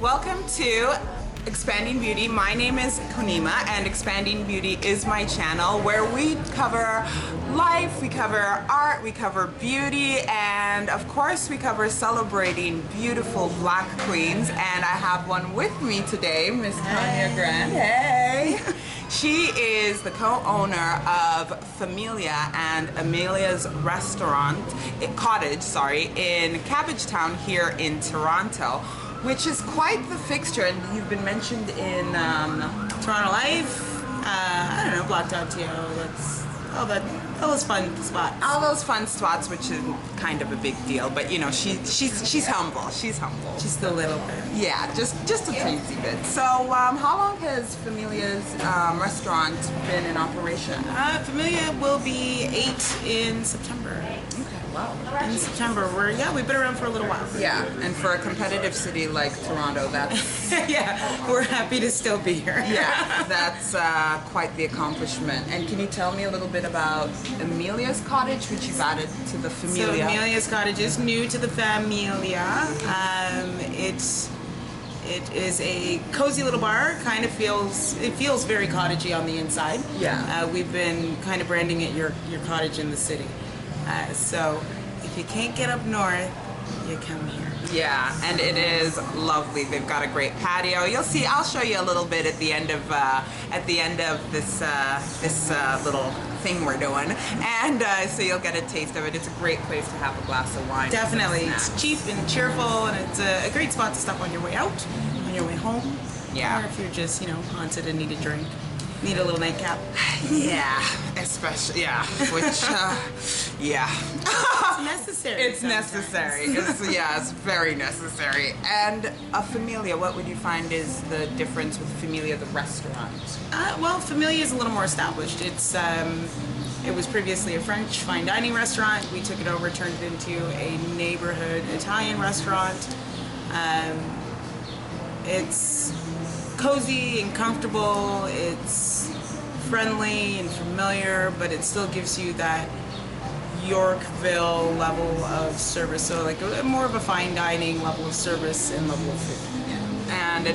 Welcome to Expanding Beauty. My name is Konima, and Expanding Beauty is my channel where we cover life, we cover art, we cover beauty, and of course we cover celebrating beautiful black queens. And I have one with me today, Miss Tanya Grant. Hey! She is the co-owner of FAmelia and Amelia's cottage, in Cabbagetown here in Toronto, which is quite the fixture. And you've been mentioned in Toronto Life, I don't know, Block.to, that's all those fun spots. All those fun spots, which is kind of a big deal, but you know, she's humble. She's humble. Just a little bit. Yeah, just a teensy bit. So, how long has Famelia's restaurant been in operation? Familia will be 8 in September. Okay, wow. In September, we've been around for a little while. Yeah, and for a competitive city like Toronto, that's yeah, we're happy to still be here. Yeah, that's quite the accomplishment. And can you tell me a little bit about Amelia's cottage, which you've added to the FAmelia? So Amelia's cottage is new to the FAmelia. It is a cozy little bar. Kind of feels very cottagey on the inside. Yeah. We've been kind of branding it your cottage in the city. So if you can't get up north, you come here. Yeah, and it is lovely. They've got a great patio. You'll see. I'll show you a little bit at the end of this little thing we're doing, and so you'll get a taste of it. It's a great place to have a glass of wine. Definitely, it's cheap and cheerful, and it's a great spot to stop on your way out, on your way home. Yeah. Or if you're just haunted and need a drink. Need a little nightcap. Yeah, especially, yeah, which, yeah. It's necessary. It's necessary. It's very necessary. And a FAmelia, what would you find is the difference with FAmelia, the restaurant? Well, FAmelia is a little more established. It was previously a French fine dining restaurant. We took it over, turned it into a neighborhood Italian restaurant. It's cozy and comfortable, it's friendly and familiar, but it still gives you that Yorkville level of service, so like more of a fine dining level of service and level of food. Yeah. And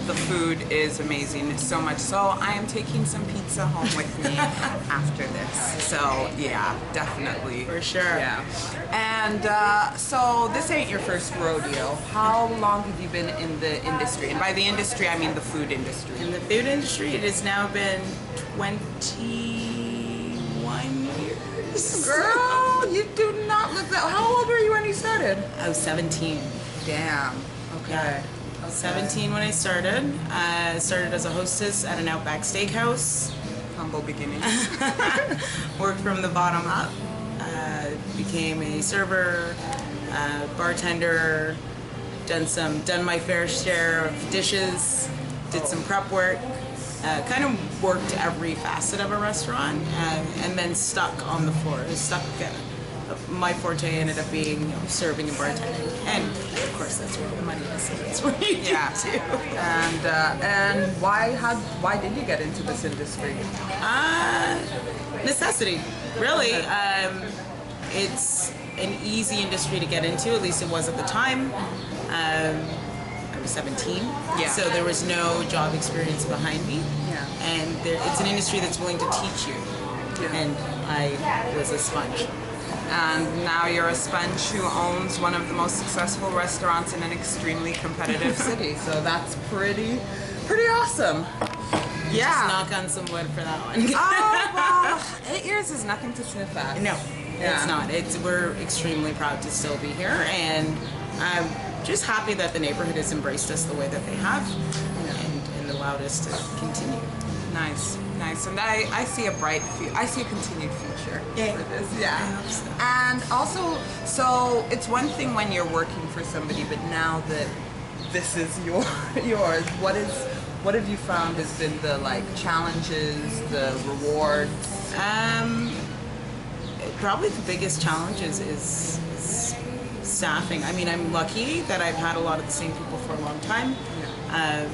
the food is amazing, so much so I am taking some pizza home with me after this. So yeah, definitely. For sure. Yeah. And so this ain't your first rodeo. How long have you been in the industry? And by the industry, I mean the food industry. In the food industry, it has now been 21 years. Girl, you do not look that. How old were you when you started? I was 17. Damn. Okay. Yeah. 17 when I started. I started as a hostess at an Outback Steakhouse. Humble beginnings. Worked from the bottom up. Became a server, bartender. Done my fair share of dishes. Did some prep work. Kind of worked every facet of a restaurant, and then stuck on the floor. My forte ended up being serving and bartending, and of course that's where the money is. So that's where you get to. And why did you get into this industry? Necessity, really. It's an easy industry to get into. At least it was at the time. I was 17, so there was no job experience behind me. Yeah. And it's an industry that's willing to teach you. Yeah. And I was a sponge. And now you're a sponge who owns one of the most successful restaurants in an extremely competitive city. So that's pretty awesome. Yeah. Just knock on some wood for that one. Oh, well, 8 years is nothing to sniff at. No, it's not. We're extremely proud to still be here, and I'm just happy that the neighborhood has embraced us the way that they have, and allowed us to continue. Nice. And I see a I see a continued future for this. Yeah. I hope so. And also, so it's one thing when you're working for somebody, but now that this is yours, what have you found has been the challenges, the rewards? Probably the biggest challenge is staffing. I mean, I'm lucky that I've had a lot of the same people for a long time. Yeah.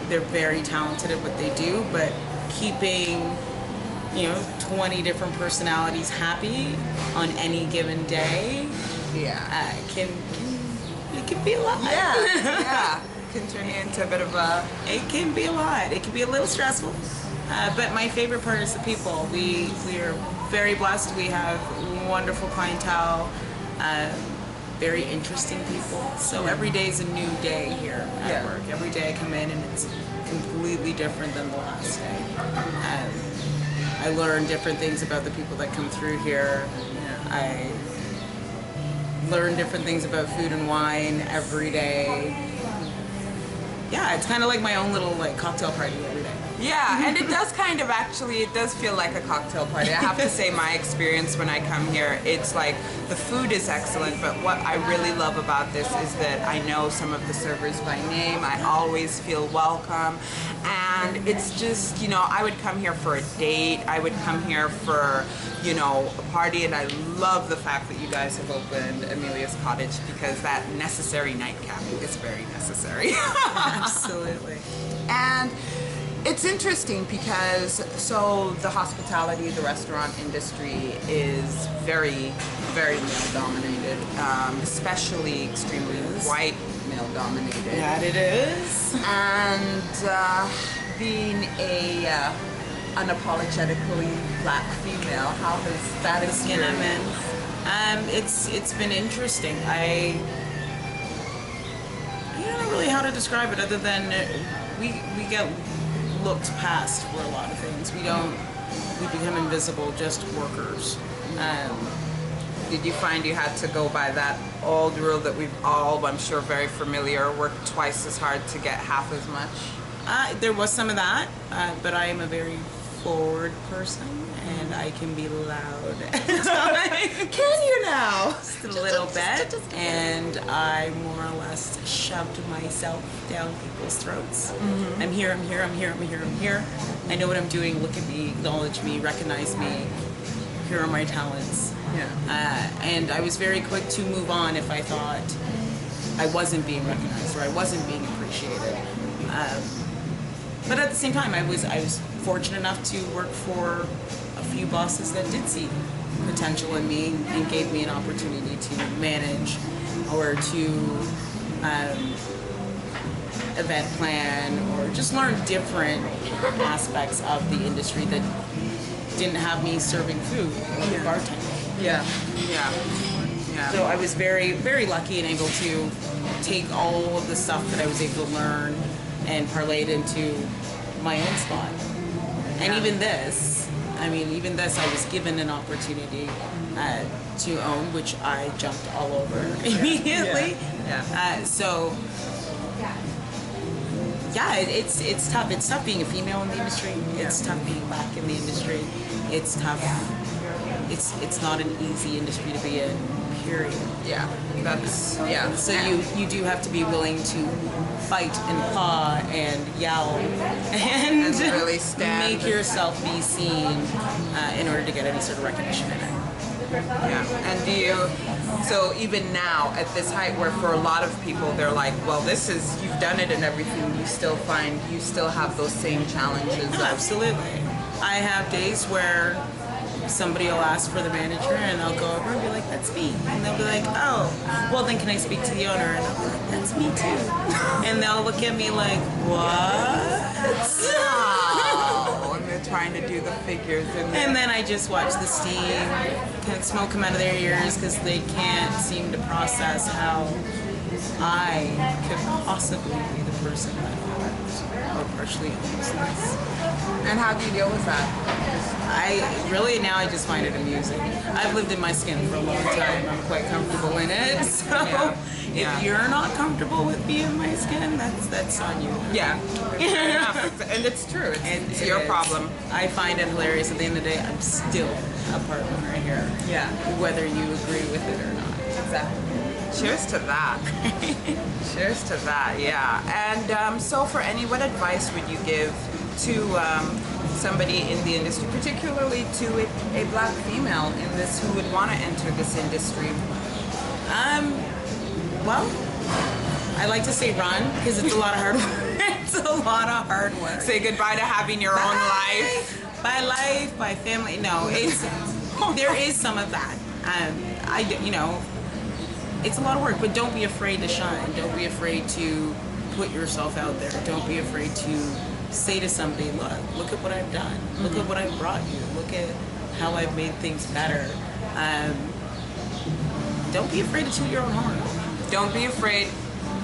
They're very talented at what they do, but keeping 20 different personalities happy on any given day, can be a lot. Yeah. can turn you into a bit of a... It can be a lot. It can be a little stressful. But my favorite part is the people. We are very blessed. We have wonderful clientele, very interesting people. So every day is a new day here at work. Every day I come in and it's completely different than the last day. I learn different things about the people that come through here. I learn different things about food and wine every day. Yeah, it's kind of like my own little cocktail party every day. Yeah, and it does kind of actually, it does feel like a cocktail party. I have to say my experience when I come here, it's like the food is excellent, but what I really love about this is that I know some of the servers by name. I always feel welcome, and it's just, you know, I would come here for a date. I would come here for, you know, a party, and I love the fact that you guys have opened Amelia's Cottage because that necessary nightcap is very necessary. Absolutely. And it's interesting because so the hospitality, the restaurant industry is very, very male dominated, especially extremely white male dominated. That it is. And being a unapologetically black female, how has that experience? It's been interesting. I don't know really how to describe it other than we get looked past for a lot of things. We become invisible, just workers. Did you find you had to go by that old rule that we've all, I'm sure, very familiar, work twice as hard to get half as much? There was some of that, but I am a very forward person, and I can be loud at times. Can you now? Just a little bit, and I more or less shoved myself down people's throats. Mm-hmm. I'm here, I'm here, I'm here, I'm here, I'm here. I know what I'm doing. Look at me, acknowledge me, recognize me. Here are my talents. Yeah. And I was very quick to move on if I thought I wasn't being recognized or I wasn't being appreciated. But at the same time, I was fortunate enough to work for a few bosses that did see potential in me and gave me an opportunity to manage or to event plan or just learn different aspects of the industry that didn't have me serving food or bartending. Yeah, yeah, yeah. So I was very, very lucky and able to take all of the stuff that I was able to learn and parlay it into my own spot. And even this, I was given an opportunity to own, which I jumped all over immediately. Yeah. It's tough. It's tough being a female in the industry. It's tough being black in the industry. It's tough. It's not an easy industry to be in, period. Yeah. So you do have to be willing to fight and paw and yell and really stand. Make yourself be seen in order to get any sort of recognition in it. Yeah. And so even now at this height where for a lot of people they're like, well, you've done it and everything, you still have those same challenges. Oh, absolutely. I have days where somebody will ask for the manager and I'll go over and be like, that's me. And they'll be like, oh, well then can I speak to the owner? And I'll be like, that's me too. And they'll look at me like, what? Oh, and they're trying to do the figures. And then I just watch the steam, kind of smoke come out of their ears because they can't seem to process how I could possibly be the person that or partially owns this. And how do you deal with that? Now I just find it amusing. I've lived in my skin for a long time. I'm quite comfortable in it. So if you're not comfortable with being in my skin, that's on you. Yeah. And it's true. It's your problem. I find it hilarious. At the end of the day, I'm still a partner right here. Yeah. Whether you agree with it or not. Exactly. Cheers to that. Cheers to that, yeah. And so for what advice would you give to somebody in the industry, particularly to a black female in this who would want to enter this industry? Well, I like to say run because it's a lot of hard work. It's a lot of hard work. Say goodbye to having your own life. By life, by family. No, there is some of that. It's a lot of work, but don't be afraid to shine. Don't be afraid to put yourself out there. Don't be afraid to say to somebody, look at what I've done. Look at what I've brought you. Look at how I've made things better. Don't be afraid to toot your own horn. Don't be afraid.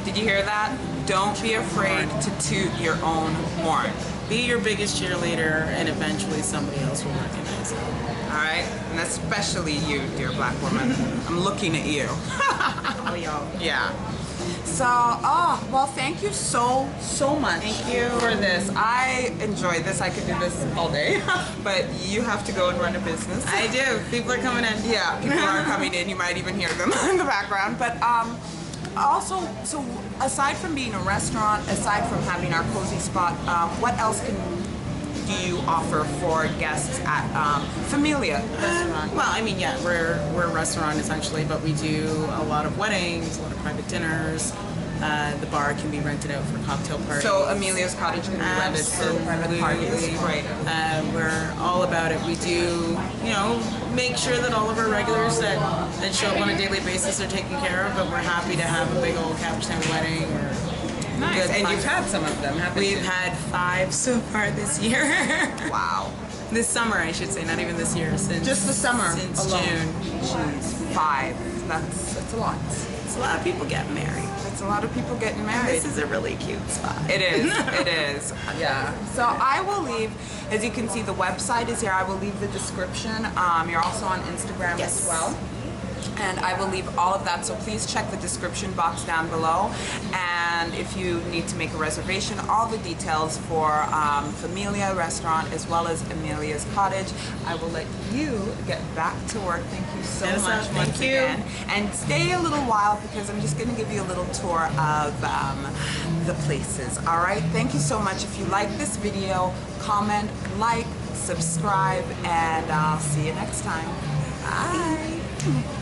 Did you hear that? Don't be afraid to toot your own horn. Be your biggest cheerleader, and eventually somebody else will recognize it. All right? And especially you, dear black woman. I'm looking at you. Oh, y'all. Yeah. So, well, thank you so much. Thank you for this. I enjoyed this. I could do this all day, but you have to go and run a business. I do. People are coming in. Yeah, people are coming in. You might even hear them in the background. But also, so aside from being a restaurant, aside from having our cozy spot, what else do you offer for guests at FAmelia restaurant? Well, I mean, yeah, we're a restaurant essentially, but we do a lot of weddings, a lot of private dinners. The bar can be rented out for cocktail parties. So Amelia's Cottage can be rented for private parties. Right. We're all about it. We do, make sure that all of our regulars that show up on a daily basis are taken care of, but we're happy to have a big old Cabbage Town wedding or nice. And you've had some of them, haven't you? We've had 5 so far this year. Wow. This summer, I should say, not even this year. Since just the summer since alone. June. Jeez, 5. That's a lot. It's a lot of people getting married. It's a lot of people getting married. This is a really cute spot. It is. It is. Yeah. So I will leave. As you can see, the website is here. I will leave the description. You're also on Instagram as well. And I will leave all of that, so please check the description box down below. And if you need to make a reservation, all the details for FAmelia restaurant as well as Amelia's Cottage. I will let you get back to work. Thank you so much once again. And stay a little while because I'm just going to give you a little tour of the places. All right? Thank you so much. If you like this video, comment, like, subscribe, and I'll see you next time. Bye.